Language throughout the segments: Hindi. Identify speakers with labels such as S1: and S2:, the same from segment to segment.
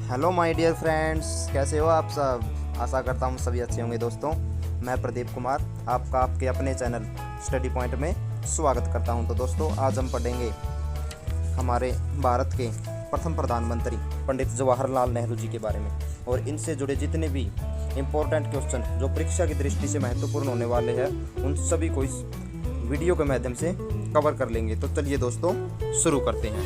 S1: हेलो माय डियर फ्रेंड्स, कैसे हो आप सब। आशा करता हूँ सभी अच्छे होंगे। दोस्तों, मैं प्रदीप कुमार आपका आपके अपने चैनल स्टडी पॉइंट में स्वागत करता हूँ। तो दोस्तों, आज हम पढ़ेंगे हमारे भारत के प्रथम प्रधानमंत्री पंडित जवाहरलाल नेहरू जी के बारे में, और इनसे जुड़े जितने भी इम्पोर्टेंट क्वेश्चन जो परीक्षा की दृष्टि से महत्वपूर्ण होने वाले हैं, उन सभी को इस वीडियो के माध्यम से कवर कर लेंगे। तो चलिए दोस्तों, शुरू करते हैं।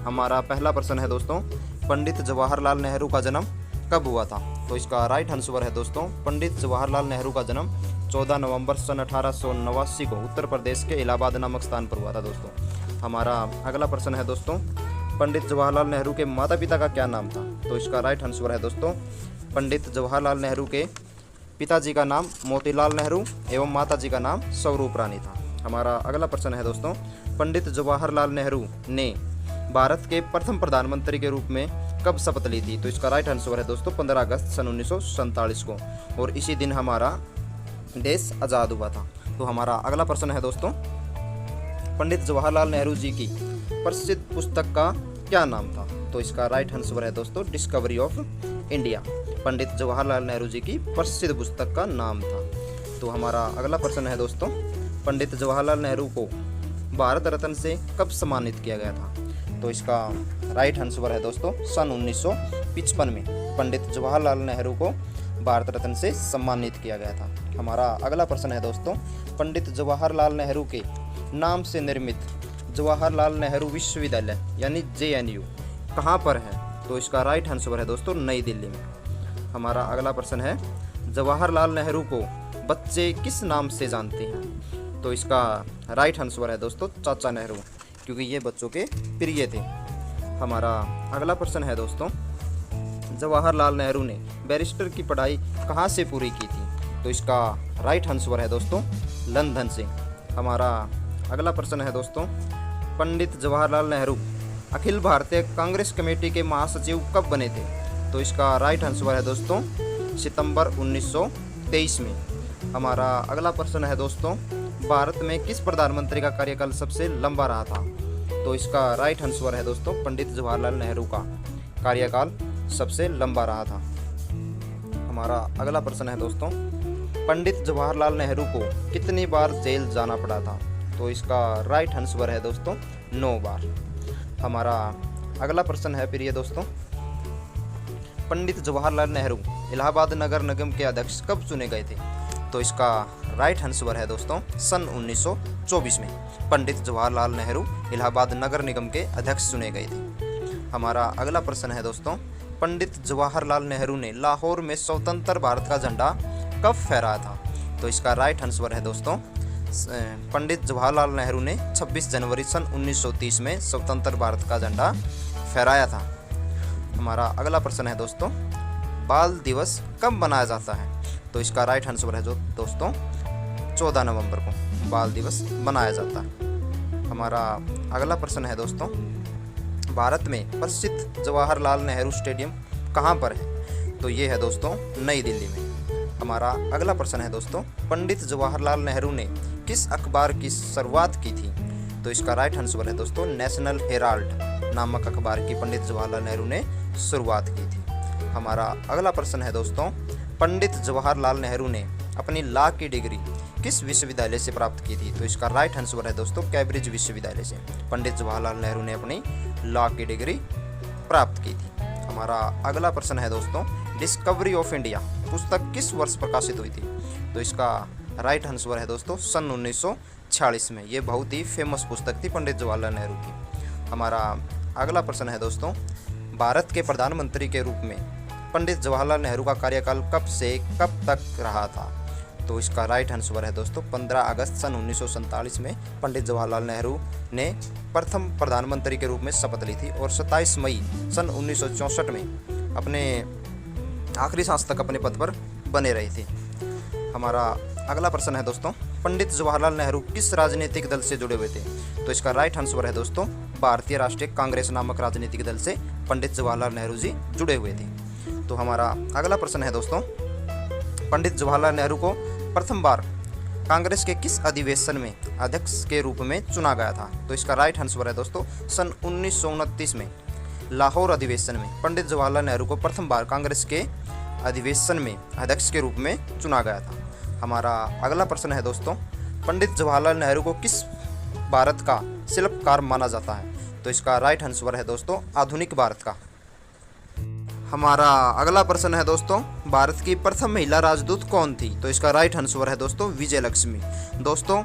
S1: हमारा पहला प्रश्न है दोस्तों, पंडित जवाहरलाल नेहरू का जन्म कब हुआ था। तो इसका राइट आंसर है दोस्तों, पंडित जवाहरलाल नेहरू का जन्म 14 नवंबर सन 1889 को उत्तर प्रदेश के इलाहाबाद नामक स्थान पर हुआ था। दोस्तों, हमारा अगला प्रश्न है दोस्तों, पंडित जवाहरलाल नेहरू के माता पिता का क्या नाम था। तो इसका राइट आंसर है दोस्तों, पंडित जवाहरलाल नेहरू के पिताजी का नाम मोतीलाल नेहरू एवं माताजी का नाम स्वरूप रानी था। हमारा अगला प्रश्न है दोस्तों, पंडित जवाहरलाल नेहरू ने भारत के प्रथम प्रधानमंत्री के रूप में कब शपथ ली थी। तो इसका राइट आंसर है दोस्तों, 15 अगस्त सन 1947 को, और इसी दिन हमारा देश आज़ाद हुआ था। तो हमारा अगला प्रश्न है दोस्तों, पंडित जवाहरलाल नेहरू जी की प्रसिद्ध पुस्तक का क्या नाम था। तो इसका राइट आंसर है दोस्तों, discovery of India. Pandit Jawaharlal Nehru ji की प्रसिद्ध पुस्तक का नाम था। तो हमारा अगला प्रश्न है दोस्तों, पंडित जवाहरलाल नेहरू को भारत रत्न से कब सम्मानित किया गया था। तो इसका राइट आंसर है दोस्तों, सन 1955 में पंडित जवाहरलाल नेहरू को भारत रत्न से सम्मानित किया गया था। हमारा अगला प्रश्न है दोस्तों, पंडित जवाहरलाल नेहरू के नाम से निर्मित जवाहरलाल नेहरू विश्वविद्यालय यानी JNU कहाँ पर है। तो इसका राइट आंसर है दोस्तों, नई दिल्ली में। हमारा अगला प्रश्न है, जवाहरलाल नेहरू को बच्चे किस नाम से जानते हैं। तो इसका राइट आंसर है दोस्तों, चाचा नेहरू, क्योंकि ये बच्चों के प्रिय थे। हमारा अगला प्रश्न है दोस्तों, जवाहरलाल नेहरू ने बैरिस्टर की पढ़ाई कहाँ से पूरी की थी। तो इसका राइट आंसर है दोस्तों, लंदन से। हमारा अगला प्रश्न है दोस्तों, पंडित जवाहरलाल नेहरू अखिल भारतीय कांग्रेस कमेटी के महासचिव कब बने थे। तो इसका राइट आंसर है दोस्तों, सितंबर 1923 में। हमारा अगला प्रश्न है दोस्तों, भारत में किस प्रधानमंत्री का कार्यकाल सबसे लंबा रहा था। तो इसका राइट आंसर है दोस्तों, पंडित जवाहरलाल नेहरू का कार्यकाल सबसे लंबा रहा था। हमारा अगला प्रश्न है दोस्तों, पंडित जवाहरलाल नेहरू को कितनी बार जेल जाना पड़ा था। तो इसका राइट आंसर है दोस्तों, 9 बार। हमारा अगला प्रश्न है प्रिय दोस्तों, पंडित जवाहरलाल नेहरू इलाहाबाद नगर निगम के अध्यक्ष कब चुने गए थे। तो इसका राइट आंसर है दोस्तों, सन 1924 में पंडित जवाहरलाल नेहरू इलाहाबाद नगर निगम के अध्यक्ष चुने गए थे। हमारा अगला प्रश्न है दोस्तों, पंडित जवाहरलाल नेहरू ने लाहौर में स्वतंत्र भारत का झंडा कब फहराया था। तो इसका राइट आंसर है दोस्तों, पंडित जवाहरलाल नेहरू ने 26 जनवरी सन 1930 में स्वतंत्र भारत का झंडा फहराया था। हमारा अगला प्रश्न है दोस्तों, बाल दिवस कब मनाया जाता है। तो इसका राइट आंसर है जो दोस्तों, 14 नवंबर को बाल दिवस मनाया जाता है। हमारा अगला प्रश्न है दोस्तों, भारत में प्रसिद्ध जवाहरलाल नेहरू स्टेडियम कहाँ पर है। तो ये है दोस्तों, नई दिल्ली में। हमारा अगला प्रश्न है दोस्तों, पंडित जवाहरलाल नेहरू ने किस अखबार की शुरुआत की थी। तो इसका राइट आंसर है दोस्तों, नेशनल हेराल्ड नामक अखबार की पंडित जवाहरलाल नेहरू ने शुरुआत की थी। हमारा अगला प्रश्न है दोस्तों, पंडित जवाहरलाल नेहरू ने अपनी लॉ की डिग्री किस विश्वविद्यालय से प्राप्त की थी। तो इसका राइट आंसर है दोस्तों, कैम्ब्रिज विश्वविद्यालय से पंडित जवाहरलाल नेहरू ने अपनी लॉ की डिग्री प्राप्त की थी। हमारा अगला प्रश्न है दोस्तों, डिस्कवरी ऑफ इंडिया पुस्तक किस वर्ष प्रकाशित हुई थी। तो इसका राइट आंसर है दोस्तों, सन 1946 में। ये बहुत ही फेमस पुस्तक थी पंडित जवाहरलाल नेहरू की। हमारा अगला प्रश्न है दोस्तों, भारत के प्रधानमंत्री के रूप में पंडित जवाहरलाल नेहरू का कार्यकाल कब से कब तक रहा था। तो इसका राइट आंसर है दोस्तों, 15 अगस्त सन 1947 में पंडित जवाहरलाल नेहरू ने प्रथम प्रधानमंत्री के रूप में शपथ ली थी, और 27 मई सन 1964 में अपने आखिरी सांस तक अपने पद पर बने रहे थे। हमारा अगला प्रश्न है दोस्तों, पंडित जवाहरलाल नेहरू किस राजनीतिक दल से जुड़े हुए थे। तो इसका राइट आंसर है दोस्तों, भारतीय राष्ट्रीय कांग्रेस नामक राजनीतिक दल से पंडित जवाहरलाल नेहरू जी जुड़े हुए थे। तो हमारा अगला प्रश्न है दोस्तों, पंडित जवाहरलाल नेहरू को प्रथम बार कांग्रेस के किस अधिवेशन में अध्यक्ष के रूप में चुना गया था? तो इसका राइट आंसर है दोस्तों सन 1929 में लाहौर अधिवेशन में पंडित जवाहरलाल नेहरू को प्रथम बार कांग्रेस के अधिवेशन में अध्यक्ष के रूप में चुना गया था। हमारा अगला प्रश्न है दोस्तों, पंडित जवाहरलाल नेहरू को किस भारत का शिल्पकार माना जाता है? तो इसका राइट आंसर है दोस्तों आधुनिक भारत का। हमारा अगला प्रश्न है दोस्तों, भारत की प्रथम महिला राजदूत कौन थी? तो इसका राइट आंसर है दोस्तों विजय लक्ष्मी। दोस्तों,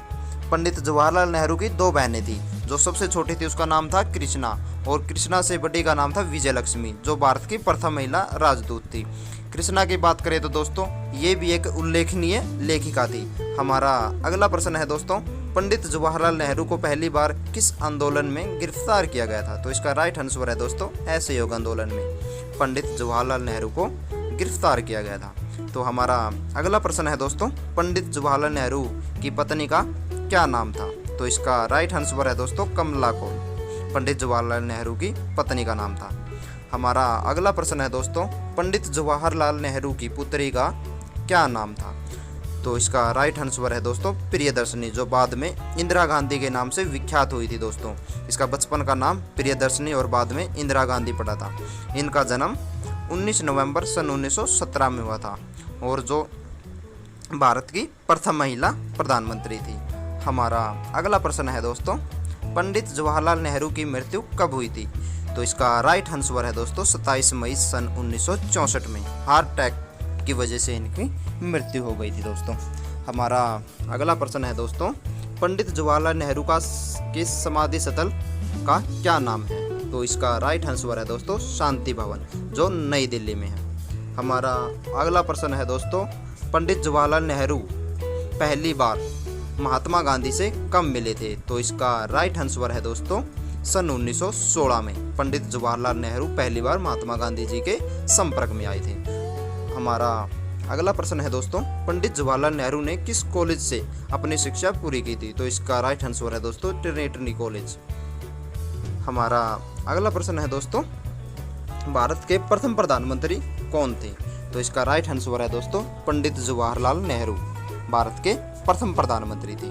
S1: पंडित जवाहरलाल नेहरू की 2 बहनें थी। जो सबसे छोटी थी उसका नाम था कृष्णा और कृष्णा से बड़ी का नाम था विजय लक्ष्मी, जो भारत की प्रथम महिला राजदूत थी। कृष्णा की बात करें तो दोस्तों ये भी एक उल्लेखनीय लेखिका थी। हमारा अगला प्रश्न है दोस्तों, पंडित जवाहरलाल नेहरू को पहली बार किस आंदोलन में गिरफ्तार किया गया था? तो इसका राइट आंसर है दोस्तों असहयोग आंदोलन में पंडित जवाहरलाल नेहरू को गिरफ्तार किया गया था। तो हमारा अगला प्रश्न है दोस्तों, पंडित जवाहरलाल नेहरू की पत्नी का क्या नाम था? तो इसका राइट आंसर है दोस्तों कमला कौल, पंडित जवाहरलाल नेहरू की पत्नी का नाम था। हमारा अगला प्रश्न है दोस्तों, पंडित जवाहरलाल नेहरू की पुत्री का क्या नाम था? तो इसका राइट आंसर है दोस्तों प्रियदर्शनी, जो बाद में इंदिरा गांधी के नाम से विख्यात हुई थी। दोस्तों, इसका बचपन का नाम प्रियदर्शनी और बाद में इंदिरा गांधी पड़ा था। इनका जन्म 19 नवंबर सन 1917 में हुआ था और जो भारत की प्रथम महिला प्रधानमंत्री थी। हमारा अगला प्रश्न है दोस्तों, पंडित जवाहरलाल नेहरू की मृत्यु कब हुई थी? तो इसका राइट आंसर है दोस्तों 27 मई सन 1964 में हार्ट अटैक की वजह से इनकी मृत्यु हो गई थी। दोस्तों, हमारा अगला प्रश्न है दोस्तों, पंडित जवाहरलाल नेहरू का के समाधि स्थल का क्या नाम है? तो इसका राइट आंसर है दोस्तों शांति भवन, जो नई दिल्ली में है। हमारा अगला प्रश्न है दोस्तों, पंडित जवाहरलाल नेहरू पहली बार महात्मा गांधी से कब मिले थे? तो इसका राइट आंसर है दोस्तों सन 1916 में पंडित जवाहरलाल नेहरू पहली बार महात्मा गांधी जी के संपर्क में आए थे। हमारा अगला प्रश्न है दोस्तों, पंडित जवाहरलाल नेहरू ने किस कॉलेज से अपनी शिक्षा पूरी की थी? तो इसका राइट आंसर है दोस्तों ट्रिनिटी कॉलेज। हमारा अगला प्रश्न है दोस्तों, भारत के प्रथम प्रधानमंत्री कौन थे? तो इसका राइट आंसर है दोस्तों पंडित जवाहरलाल नेहरू भारत के प्रथम प्रधानमंत्री थे।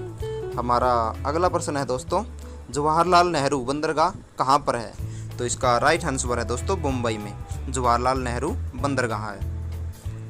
S1: हमारा अगला प्रश्न है दोस्तों, जवाहरलाल नेहरू बंदरगाह कहाँ पर है? तो इसका राइट आंसर है दोस्तों मुंबई में जवाहरलाल नेहरू बंदरगाह है।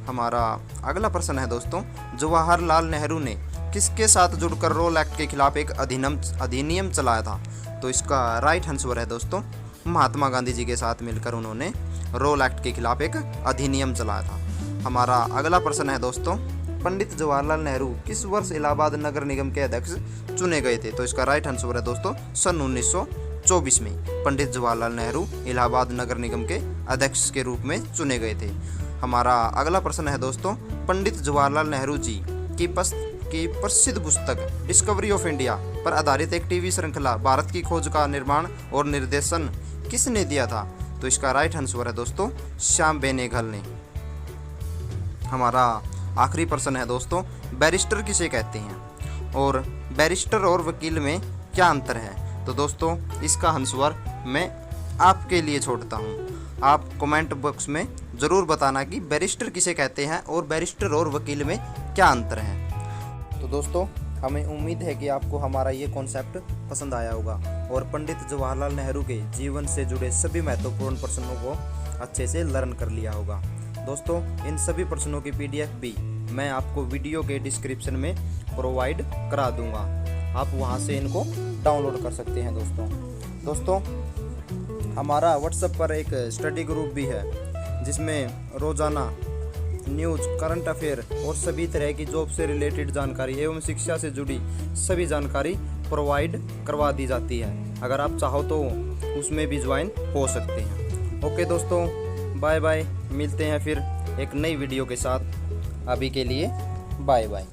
S1: हमारा अगला प्रश्न है दोस्तों, जवाहरलाल नेहरू ने किसके साथ जुड़कर रोल एक्ट के खिलाफ एक अधिनियम चलाया था? तो इसका राइट आंसर है दोस्तों महात्मा गांधी जी के साथ मिलकर उन्होंने रोल एक्ट के खिलाफ एक अधिनियम चलाया था। हमारा अगला प्रश्न है दोस्तों, पंडित जवाहरलाल नेहरू किस वर्ष इलाहाबाद नगर निगम के अध्यक्ष चुने गए थे? तो इसका राइट आंसर है दोस्तों सन 1924 में पंडित जवाहरलाल नेहरू इलाहाबाद नगर निगम के अध्यक्ष के रूप में चुने गए थे। हमारा अगला प्रश्न है दोस्तों, पंडित जवाहरलाल नेहरू जी की प्रसिद्ध पुस्तक डिस्कवरी ऑफ इंडिया पर आधारित एक टीवी श्रृंखला भारत की खोज का निर्माण और निर्देशन किसने दिया था? तो इसका राइट आंसर है दोस्तों श्याम बेनेगल ने। हमारा आखिरी प्रश्न है दोस्तों, बैरिस्टर किसे कहते हैं और बैरिस्टर और वकील में क्या अंतर है? तो दोस्तों इसका आंसर मैं आपके लिए छोड़ता हूँ। आप कमेंट बॉक्स में ज़रूर बताना कि बैरिस्टर किसे कहते हैं और बैरिस्टर और वकील में क्या अंतर है। तो दोस्तों हमें उम्मीद है कि आपको हमारा ये कॉन्सेप्ट पसंद आया होगा और पंडित जवाहरलाल नेहरू के जीवन से जुड़े सभी महत्वपूर्ण प्रश्नों को अच्छे से लर्न कर लिया होगा। दोस्तों इन सभी प्रश्नों की PDF भी मैं आपको वीडियो के डिस्क्रिप्शन में प्रोवाइड करा दूंगा, आप वहां से इनको डाउनलोड कर सकते हैं। दोस्तों हमारा WhatsApp पर एक स्टडी ग्रुप भी है जिसमें रोज़ाना न्यूज़, करंट अफेयर और सभी तरह की जॉब से रिलेटेड जानकारी एवं शिक्षा से जुड़ी सभी जानकारी प्रोवाइड करवा दी जाती है। अगर आप चाहो तो उसमें भी ज्वाइन हो सकते हैं। ओके दोस्तों, बाय बाय, मिलते हैं फिर एक नई वीडियो के साथ। अभी के लिए बाय बाय।